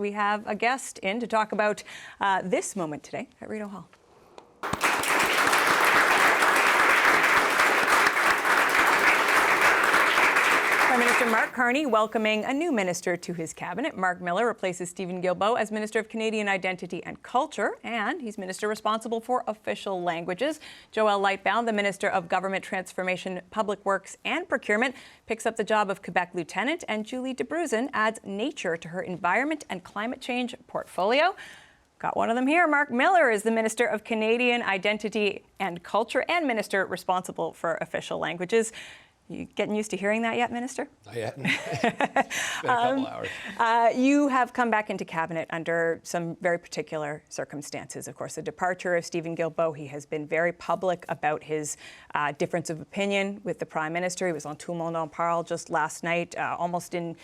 We have a guest in to talk about this moment today at Rideau Hall. Prime Minister Mark Carney welcoming a new minister to his cabinet. Marc Miller replaces Steven Guilbeault as Minister of Canadian Identity and Culture, and he's minister responsible for official languages. Joël Lightbound, the Minister of Government Transformation, Public Works and Procurement, picks up the job of Quebec Lieutenant, and Julie Debruzen adds nature to her environment and climate change portfolio. Got one of them here. Marc Miller is the Minister of Canadian Identity and Culture and Minister responsible for official languages. You getting used to hearing that yet, Minister? Not yet. It's been a couple hours. You have come back into cabinet under some very particular circumstances. Of course, the departure of Steven Guilbeault. He has been very public about his difference of opinion with the Prime Minister. He was on Tout le monde en parle just last night, almost in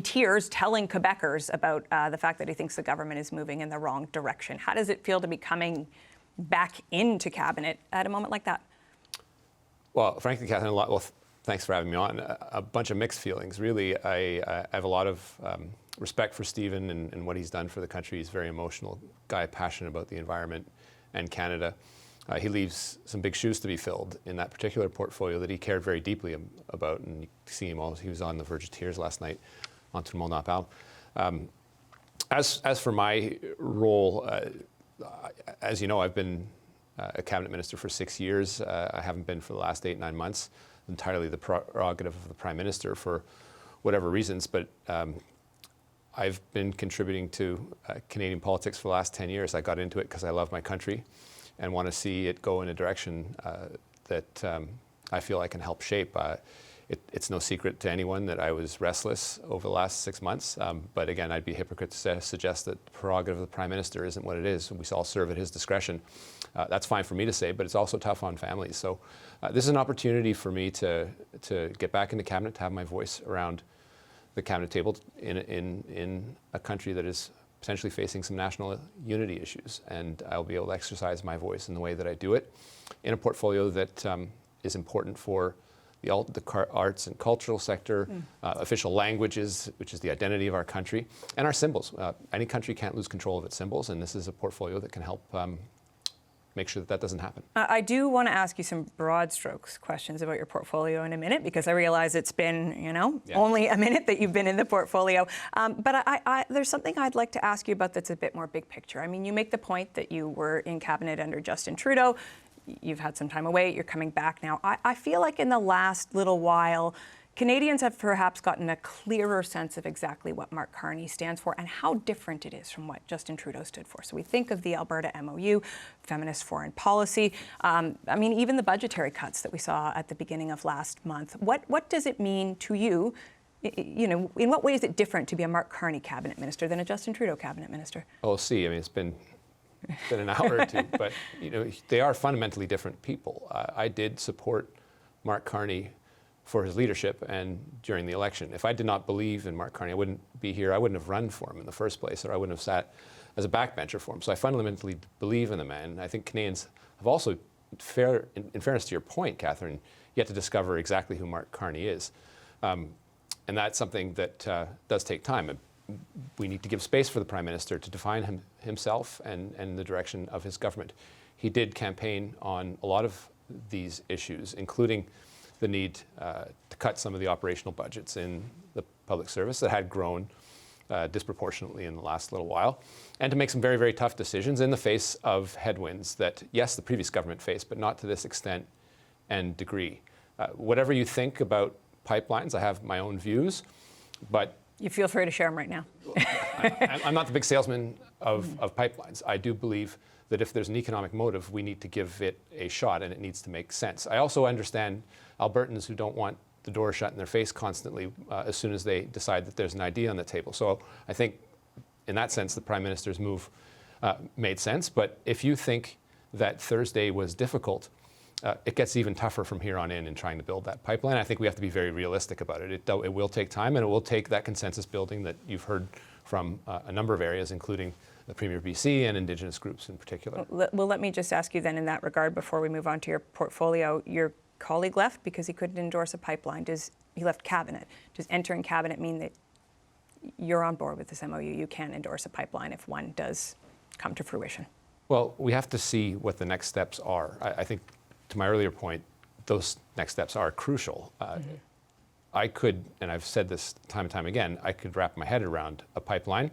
tears, telling Quebecers about the fact that he thinks the government is moving in the wrong direction. How does it feel to be coming back into cabinet at a moment like that? Well, frankly, Catherine, thanks for having me on. A bunch of mixed feelings, really. I have a lot of respect for Steven and what he's done for the country. He's a very emotional guy, passionate about the environment and Canada. He leaves some big shoes to be filled in that particular portfolio that he cared very deeply about. And you see him he was on the verge of tears last night on Tout le monde en parle. As for my role, as you know, I've been a cabinet minister for 6 years. I haven't been for the last 8-9 months. Entirely the prerogative of the Prime Minister for whatever reasons, but I've been contributing to Canadian politics for the last 10 years. I got into it because I love my country and want to see it go in a direction that I feel I can help shape. It's no secret to anyone that I was restless over the last 6 months, but again, I'd be a hypocrite to suggest that the prerogative of the Prime Minister isn't what it is. We all serve at his discretion. That's fine for me to say, but it's also tough on families. So this is an opportunity for me to get back into cabinet, to have my voice around the cabinet table in a country that is potentially facing some national unity issues. And I'll be able to exercise my voice in the way that I do it in a portfolio that is important for the arts and cultural sector, official languages, which is the identity of our country, and our symbols. Any country can't lose control of its symbols, and this is a portfolio that can help make sure that doesn't happen. I do want to ask you some broad strokes questions about your portfolio in a minute, because I realize it's been, only a minute that you've been in the portfolio. But there's something I'd like to ask you about that's a bit more big picture. I mean, you make the point that you were in cabinet under Justin Trudeau. You've had some time away. You're coming back now. I feel like in the last little while, Canadians have perhaps gotten a clearer sense of exactly what Mark Carney stands for and how different it is from what Justin Trudeau stood for. So we think of the Alberta MOU, feminist foreign policy. I mean, even the budgetary cuts that we saw at the beginning of last month. What does it mean to you? In what way is it different to be a Mark Carney cabinet minister than a Justin Trudeau cabinet minister? We'll see. I mean, it's been an hour or two, but they are fundamentally different people. I did support Mark Carney for his leadership and during the election. If I did not believe in Mark Carney, I wouldn't be here. I wouldn't have run for him in the first place, or I wouldn't have sat as a backbencher for him. So I fundamentally believe in the man. I think Canadians have also, in fairness to your point, Catherine, yet to discover exactly who Mark Carney is. And that's something that does take time. We need to give space for the Prime Minister to define himself and the direction of his government. He did campaign on a lot of these issues, including the need to cut some of the operational budgets in the public service that had grown disproportionately in the last little while, and to make some very, very tough decisions in the face of headwinds that, yes, the previous government faced, but not to this extent and degree. Whatever you think about pipelines, I have my own views, but you feel free to share them right now. I'm not the big salesman of pipelines. I do believe that if there's an economic motive, we need to give it a shot, and it needs to make sense. I also understand Albertans who don't want the door shut in their face constantly as soon as they decide that there's an idea on the table. So I think in that sense, the Prime Minister's move made sense. But if you think that Thursday was difficult, it gets even tougher from here on in trying to build that pipeline. I think we have to be very realistic about it. It will take time, and it will take that consensus building that you've heard from a number of areas, including the Premier of BC and Indigenous groups in particular. Well, let me just ask you then in that regard before we move on to your portfolio. Your colleague left because he couldn't endorse a pipeline. He left cabinet. Does entering cabinet mean that you're on board with this MOU. You can endorse a pipeline if one does come to fruition. Well, we have to see what the next steps are. I think, to my earlier point, those next steps are crucial. I could, and I've said this time and time again, I could wrap my head around a pipeline.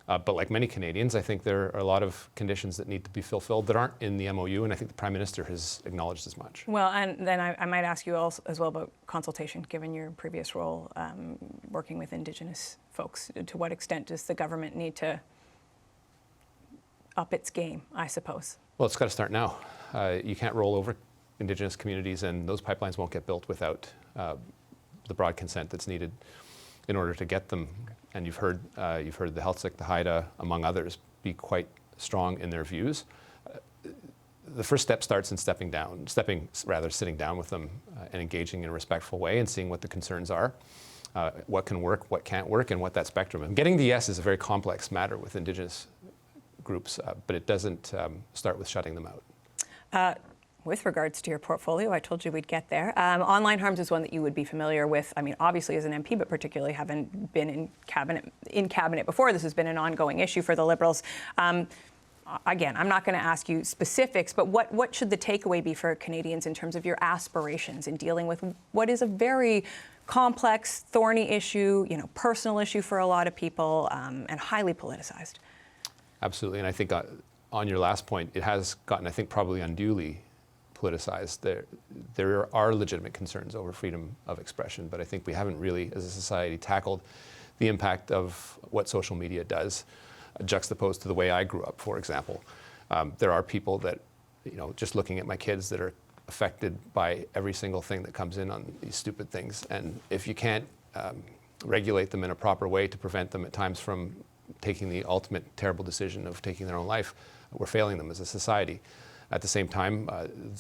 But like many Canadians, I think there are a lot of conditions that need to be fulfilled that aren't in the MOU, and I think the Prime Minister has acknowledged as much. Well, and then I might ask you also, as well about consultation, given your previous role working with Indigenous folks. To what extent does the government need to up its game, I suppose? Well, it's got to start now. You can't roll over Indigenous communities, and those pipelines won't get built without the broad consent that's needed in order to get them. And you've heard the Healthsick, the Haida, among others, be quite strong in their views. The first step starts in sitting down with them and engaging in a respectful way and seeing what the concerns are, what can work, what can't work, and what that spectrum. And getting the yes is a very complex matter with Indigenous groups, but it doesn't start with shutting them out. With regards to your portfolio, I told you we'd get there. Online harms is one that you would be familiar with. I mean, obviously as an MP, but particularly having been in cabinet before. This has been an ongoing issue for the Liberals. Again, I'm not going to ask you specifics, but what should the takeaway be for Canadians in terms of your aspirations in dealing with what is a very complex, thorny issue, personal issue for a lot of people, and highly politicized? Absolutely, and I think on your last point, it has gotten, I think, probably unduly politicized. There are legitimate concerns over freedom of expression, but I think we haven't really, as a society, tackled the impact of what social media does, juxtaposed to the way I grew up, for example. There are people that, just looking at my kids, that are affected by every single thing that comes in on these stupid things. And if you can't regulate them in a proper way to prevent them at times from taking the ultimate terrible decision of taking their own life, we're failing them as a society. At the same time,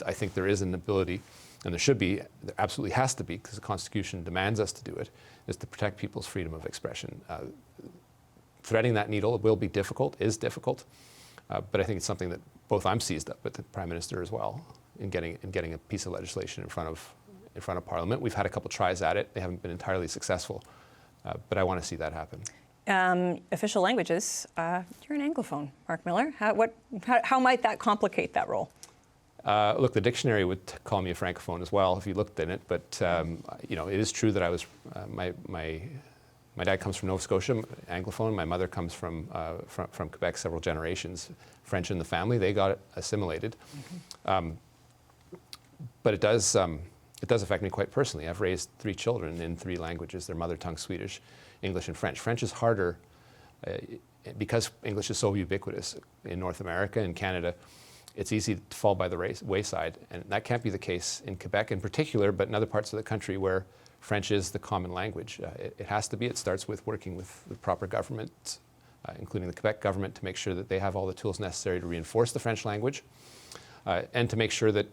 I think there is an ability, and there absolutely has to be, because the Constitution demands us to do it, is to protect people's freedom of expression. Threading that needle is difficult, but I think it's something that both I'm seized up with the Prime Minister as well in getting a piece of legislation in front of Parliament. We've had a couple tries at it; they haven't been entirely successful, but I want to see that happen. Official languages, you're an Anglophone, Marc Miller. How might that complicate that role? Look, the dictionary would call me a Francophone as well if you looked in it, but it is true that I was, my dad comes from Nova Scotia, Anglophone. My mother comes from Quebec, several generations. French in the family, they got assimilated. But it does affect me quite personally. I've raised 3 children in 3 languages, their mother tongue Swedish, English, and French. French is harder because English is so ubiquitous in North America and Canada. It's easy to fall by the wayside, and that can't be the case in Quebec in particular, but in other parts of the country where French is the common language. It has to be. It starts with working with the proper government, including the Quebec government, to make sure that they have all the tools necessary to reinforce the French language, and to make sure that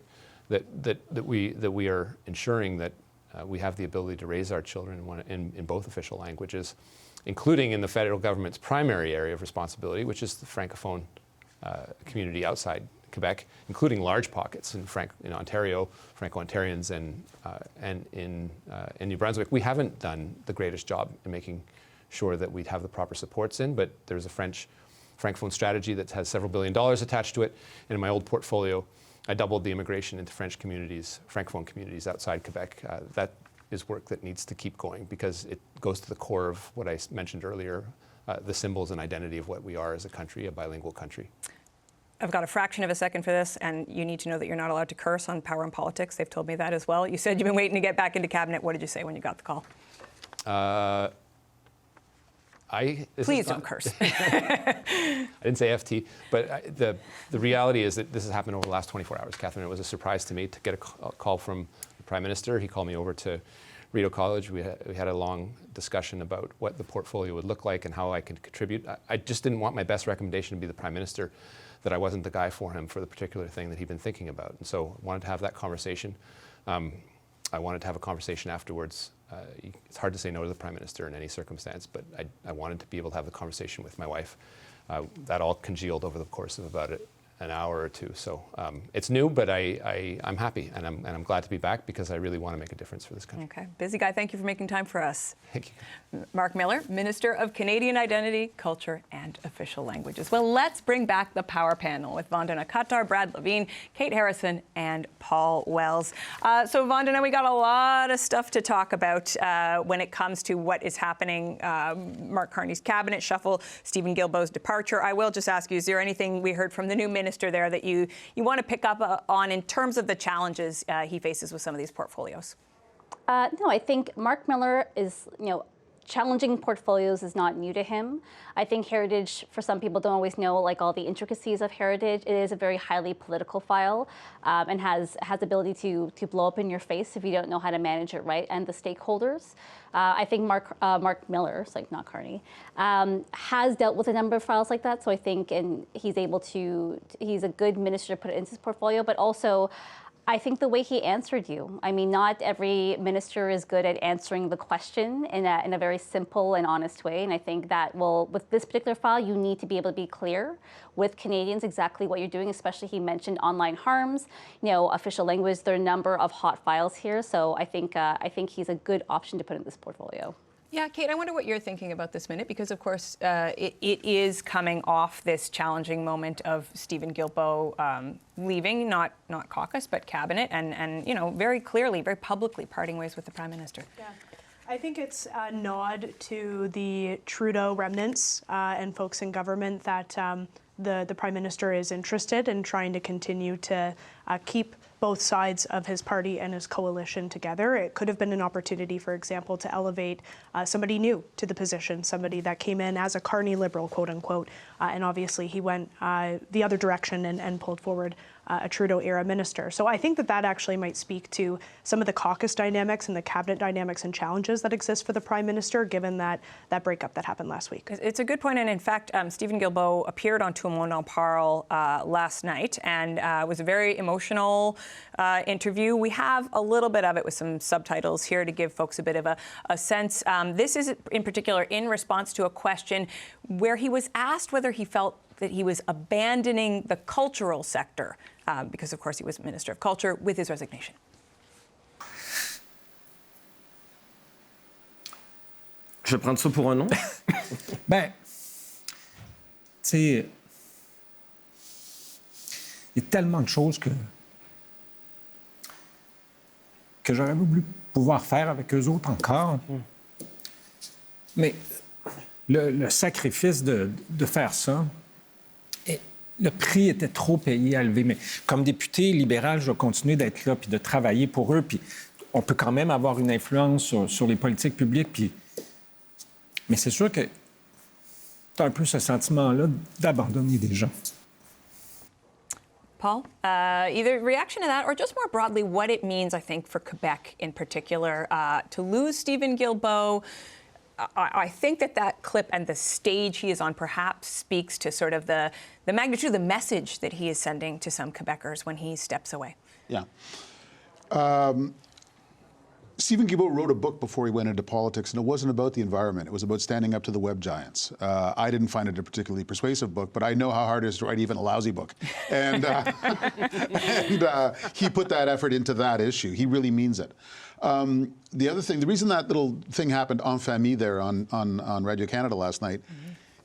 we are ensuring that we have the ability to raise our children in both official languages, including in the federal government's primary area of responsibility, which is the Francophone community outside Quebec, including large pockets in Ontario, Franco-Ontarians, and in New Brunswick. We haven't done the greatest job in making sure that we'd have the proper supports in, but there's a Francophone strategy that has several $1 billion attached to it. And in my old portfolio, I doubled the immigration into Francophone communities outside Quebec. That is work that needs to keep going because it goes to the core of what I mentioned earlier, the symbols and identity of what we are as a country, a bilingual country. I've got a fraction of a second for this, and you need to know that you're not allowed to curse on Power and Politics. They've told me that as well. You said you've been waiting to get back into cabinet. What did you say when you got the call? Please don't curse. I didn't say FT, but the reality is that this has happened over the last 24 hours, Catherine. It was a surprise to me to get a call from the Prime Minister. He called me over to Rideau College. We had a long discussion about what the portfolio would look like and how I could contribute. I just didn't want my best recommendation to be the Prime Minister, that I wasn't the guy for him for the particular thing that he'd been thinking about. And so I wanted to have that conversation. I wanted to have a conversation afterwards. It's hard to say no to the Prime Minister in any circumstance, but I wanted to be able to have the conversation with my wife. That all congealed over the course of about an hour or two. So it's new, but I'm happy, and I'm glad to be back because I really want to make a difference for this country. Okay. Busy guy, thank you for making time for us. Thank you. Marc Miller, Minister of Canadian Identity, Culture and Official Languages. Well, let's bring back the power panel with Vandana Kattar, Brad Levine, Kate Harrison, and Paul Wells. So Vandana, we got a lot of stuff to talk about when it comes to what is happening. Mark Carney's cabinet shuffle, Steven Guilbeault's departure. I will just ask you, is there anything we heard from the new minister there that you want to pick up on in terms of the challenges he faces with some of these portfolios? No, I think Marc Miller is, challenging portfolios is not new to him. I think heritage, for some people, don't always know like all the intricacies of heritage. It is a very highly political file and has ability to blow up in your face if you don't know how to manage it right and the stakeholders. I think Marc Miller, it's like not Carney, has dealt with a number of files like that. So I think he's a good minister to put it into his portfolio, but also I think the way he answered you. I mean, not every minister is good at answering the question in a very simple and honest way. And I think that, with this particular file, you need to be able to be clear with Canadians exactly what you're doing, especially he mentioned online harms, official language. There are a number of hot files here. So I think he's a good option to put in this portfolio. Yeah, Kate, I wonder what you're thinking about this minute, because, of course, it is coming off this challenging moment of Steven Guilbeault leaving, not caucus, but cabinet, and very clearly, very publicly parting ways with the Prime Minister. Yeah. I think it's a nod to the Trudeau remnants and folks in government that the Prime Minister is interested in trying to continue to keep both sides of his party and his coalition together. It could have been an opportunity, for example, to elevate somebody new to the position, somebody that came in as a Carney Liberal, quote unquote, and obviously he went the other direction and pulled forward a Trudeau-era minister. So I think that actually might speak to some of the caucus dynamics and the cabinet dynamics and challenges that exist for the Prime Minister, given that breakup that happened last week. It's a good point, and in fact, Steven Guilbeault appeared on Tout le monde en parle last night, and it was a very emotional interview. We have a little bit of it with some subtitles here to give folks a bit of a sense. This is in particular in response to a question where he was asked whether he felt that he was abandoning the cultural sector, because, of course, he was Minister of Culture, with his resignation. Je vais prendre ça pour un non. Ben, tu sais, il y a tellement de choses que j'aurais voulu pouvoir faire avec eux autres encore. Mais le sacrifice de faire ça, le prix était trop payé à lever. Mais comme député libéral, je vais continuer d'être là puis de travailler pour eux. Puis on peut quand même avoir une influence sur les politiques publiques. Puis... Mais c'est sûr que tu as un peu ce sentiment-là d'abandonner des gens. Paul, either reaction to that or just more broadly what it means, I think, for Quebec in particular, to lose Steven Guilbeault. I think that clip and the stage he is on perhaps speaks to sort of the magnitude of the message that he is sending to some Quebecers when he steps away. Yeah. Steven Guilbeault wrote a book before he went into politics, and it wasn't about the environment. It was about standing up to the web giants. I didn't find it a particularly persuasive book, but I know how hard it is to write even a lousy book. And, he put that effort into that issue. He really means it. The other thing, the reason that little thing happened en famille there on Radio Canada last night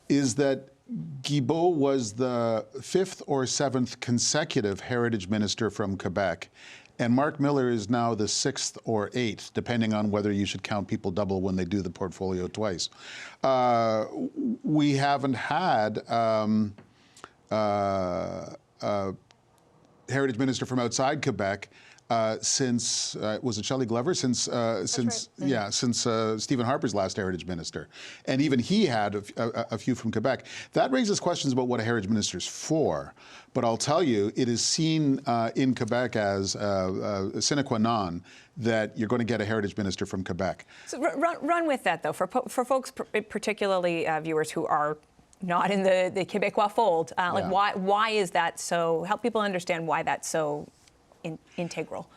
is that Guilbeault was the 5th or 7th consecutive heritage minister from Quebec. And Marc Miller is now the 6th or 8th, depending on whether you should count people double when they do the portfolio twice. We haven't had heritage minister from outside Quebec since was it Shelley Glover? Since Stephen Harper's last heritage minister, and even he had a few from Quebec. That raises questions about what a heritage minister is for. But I'll tell you, it is seen in Quebec as sine qua non that you're going to get a heritage minister from Quebec. So run with that, though, for folks, particularly viewers who are not in the Quebecois fold. Why is that so? Help people understand why that's so integral.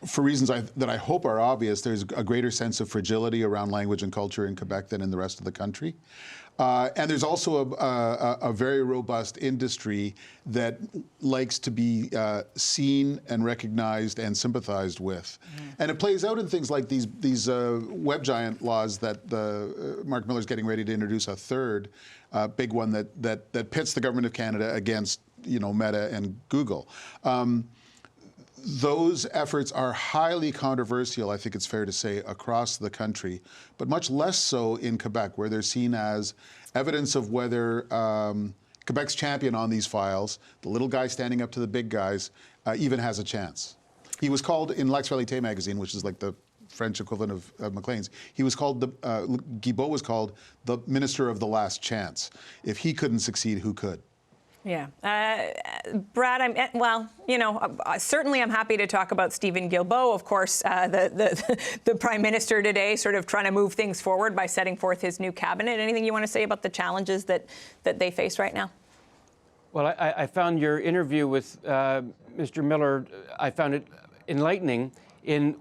For reasons that I hope are obvious, there's a greater sense of fragility around language and culture in Quebec than in the rest of the country. And there's also a very robust industry that likes to be seen and recognized and sympathized with. And it plays out in things like these web giant laws that Marc Miller's getting ready to introduce, a third big one that pits the government of Canada against, Meta and Google. Those efforts are highly controversial, I think it's fair to say, across the country, but much less so in Quebec, where they're seen as evidence of whether Quebec's champion on these files, the little guy standing up to the big guys, even has a chance. He was called, in L'Actualité magazine, which is like the French equivalent of Maclean's, Guilbeault was called the Minister of the Last Chance. If he couldn't succeed, who could? Yeah. Brad, certainly I'm happy to talk about Steven Guilbeault, of course, the Prime Minister today, sort of trying to move things forward by setting forth his new cabinet. Anything you want to say about the challenges that they face right now? Well, I found your interview with Mr. Miller, I found it enlightening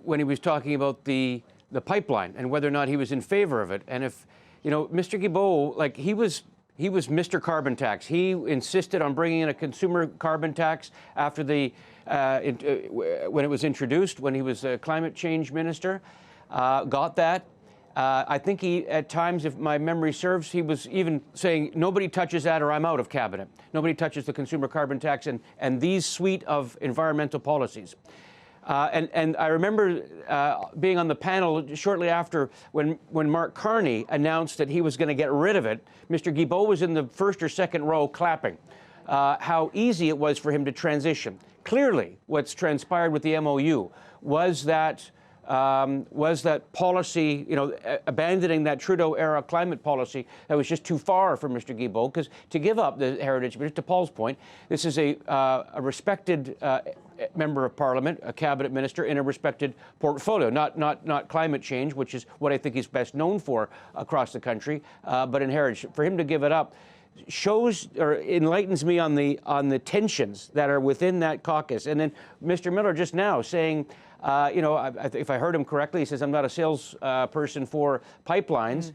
when he was talking about the pipeline and whether or not he was in favor of it. And if, Mr. Guilbeault, he was Mr. Carbon Tax. He insisted on bringing in a consumer carbon tax after when it was introduced, when he was a climate change minister. Got that. I think he, at times, if my memory serves, he was even saying, nobody touches that or I'm out of cabinet. Nobody touches the consumer carbon tax and these suite of environmental policies. And I remember being on the panel shortly after when Mark Carney announced that he was going to get rid of it. Mr. Guilbeault was in the first or second row clapping. How easy it was for him to transition. Clearly, what's transpired with the MOU was that policy, abandoning that Trudeau-era climate policy that was just too far for Mr. Guilbeault, because to give up the heritage, but to Paul's point, this is a respected member of Parliament, a cabinet minister in a respected portfolio, not climate change, which is what I think he's best known for across the country, but in heritage. For him to give it up shows or enlightens me on the tensions that are within that caucus. And then Mr. Miller just now saying, if I heard him correctly, he says, I'm not a salesperson for pipelines.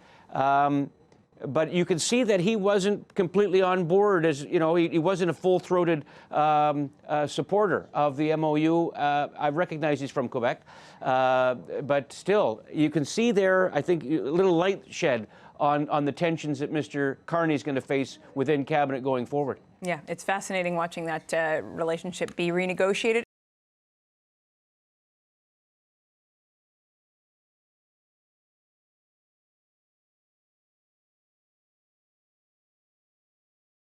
But you can see that he wasn't completely on board, he wasn't a full-throated supporter of the MOU. I recognize he's from Quebec, but still, you can see there, I think, a little light shed on the tensions that Mr. Carney's going to face within cabinet going forward. Yeah, it's fascinating watching that relationship be renegotiated.